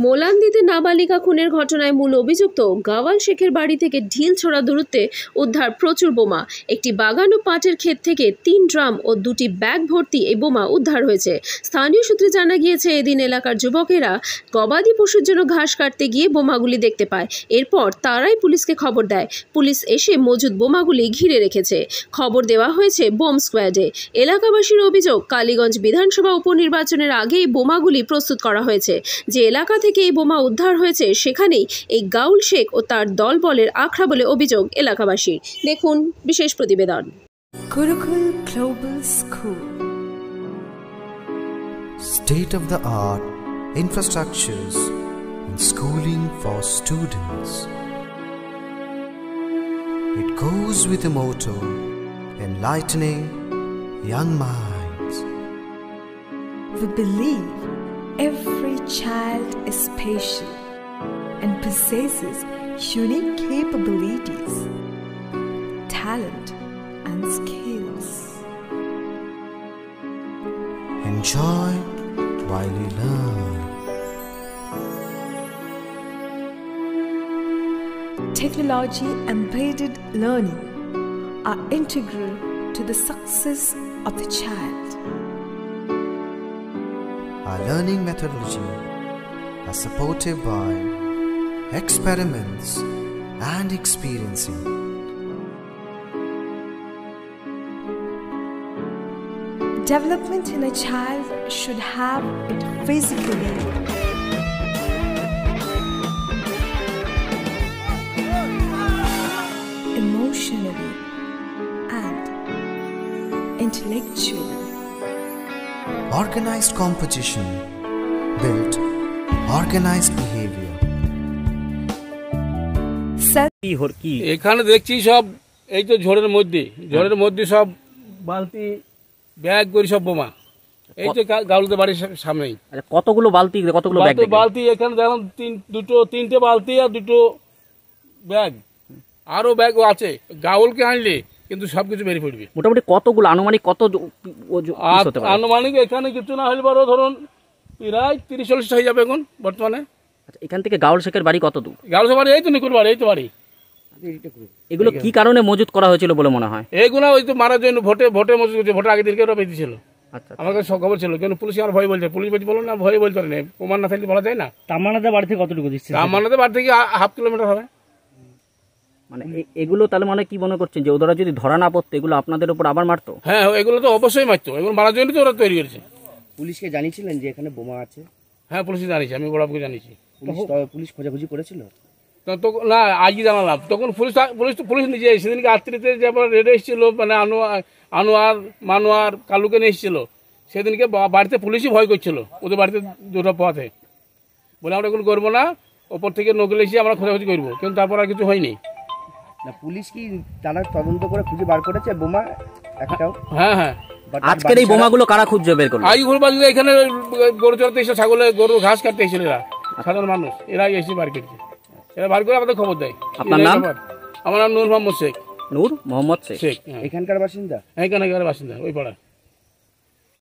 মোলান্দিতে নাবালিকা খুনের ঘটনায় মূল অভিযুক্ত গাওয়াল শেখের বাড়ি থেকে ঢিল ছোড়া দূরত্বে উদ্ধার প্রচুর বোমা। একটি বাগান ও পাটের ক্ষেত থেকে 3 ড্রাম ও 2টি ব্যাগ ভর্তি এই বোমা উদ্ধার হয়েছে। স্থানীয় সূত্রে জানা গিয়েছে, এদিন এলাকার যুবকেরা গবাদি পশুর জন্য ঘাস কাটতে গিয়ে বোমাগুলি দেখতে পায়। এরপর তারাই পুলিশকে খবর দেয়। পুলিশ এসে মজুদ বোমাগুলি ঘিরে রেখেছে। খবর দেওয়া হয়েছে বোম স্কোয়াডে। এলাকাবাসীর অভিযোগ, কালীগঞ্জ বিধানসভা উপনির্বাচনের আগেই বোমাগুলি প্রস্তুত করা হয়েছে। যে এলাকা থেকে এই বোমা উদ্ধার হয়েছে সেখানেই এই গাউল শেখ ও তার দলবলের আখড়া বলে অভিযোগ এলাকাবাসীর। দেখুন বিশেষ প্রতিবেদন। Gurukul Global School. State of the art infrastructures and schooling for students. It goes with the motto, enlightening young minds. We believe every child is special and possesses unique capabilities, talent, and skills. Enjoy while you learn. Technology embedded learning are integral to the success of the child. Our learning methodology are supported by experiments and experiencing. Development in a child should have it physically, emotionally, and intellectually. Organized competition built organized behavior. এখানে দেখছি সব এই তো ঝড়ের মধ্যে সব বালতি bag করে সব বোমা। এই তো গাউলদের বাড়ির সামনেই। কতগুলো বালতি, কতগুলো ব্যাগ? বালতি এখানে দেখুন, তিনটে বালতি আর 2টো ব্যাগ, আরো ব্যাগ আছে। গাউলকে আনলে কিন্তু সবকিছু বেরিয়ে পড়বে। মোটামুটি কতগুলো আনুমানিক কত আনুমানিক এখানে কিছু না হলে বড় ধরুন প্রায় 30-40 হয়ে যাবে এখন বর্তমানে। আচ্ছা, এখান থেকে গাউল শেখের বাড়ি কত দূর? গাউল শেখের বাড়ি এই তো নিকুর বাড়ি, এই তো বাড়ি। এগুলো কি কারণে মজুত করা হয়েছিল বলে মনে হয়? এইগুলো ওই তো মারার জন্য ভোটে মজুত করছে। ভোটের আগে দিনকে ওরা বেঁধেছিল। আচ্ছা, আমার কাছে সব খবর ছিল, কিন্তু পুলিশ আমার ভয় বলছে। পুলিশ বলো না, ভয় বলতে পারে না, প্রমাণ না থাকলে বলা যায় না। তামান্নাদের বাড়ি থেকে কতটুকু দিচ্ছে? তামান্নাদের বাড়ি থেকে ½ কিলোমিটার হবে। মানে এগুলো তাহলে মানে কি মনে করছেন যে ওরা যদি ধরা না পড়তো এগুলো আপনাদের উপর আবার মারতো? হ্যাঁ, এগুলো তো অবশ্যই মারতো। এগুলো মারার জন্য তো ওরা তৈরি করেছে। পুলিশকে জানিয়েছিলেন যে এখানে বোমা আছে? হ্যাঁ, পুলিশকে জানিয়েছি, আমি বড়বাবুকে জানিয়েছি। পুলিশ খোঁজাখুঁজি করেছিল না, আজই জানালাম। তখন পুলিশ নিজে সেদিনকে রাত্রিতে যে রেডে এসেছিল, মানে মানোয়ার কালুকে নিয়ে এসেছিল। সেদিনকে বাড়িতে পুলিশই ভয় করছিল, ওদের বাড়িতে 2টা পথে বলে আমরা এগুলো করবো না, ওপর থেকে নকলে এসে আমরা খোঁজাখুঁজি করবো, কিন্তু তারপর আর কিছু হয়নি। না, পুলিশ কি তারা তদন্ত করে খুঁজে বার করেছে বোমা একটাও? হ্যাঁ। আজকের এই বোমাগুলো কারা খুঁজে বের করলো? আই ঘুরবাজ এখানে গরু চড়াতে এসে, গরু ঘাস কাটতে এসেছিল এরা, সাধারণ মানুষ, এরাই এসে বার করছে। এরা বার করে আমাদের খবর দেয়। আপনার নাম? আমার নাম নূর মোহাম্মদ শেখ। নূর মোহাম্মদ শেখ। এখানকার বাসিন্দা? এখানকার বাসিন্দা, ওই পাড়া।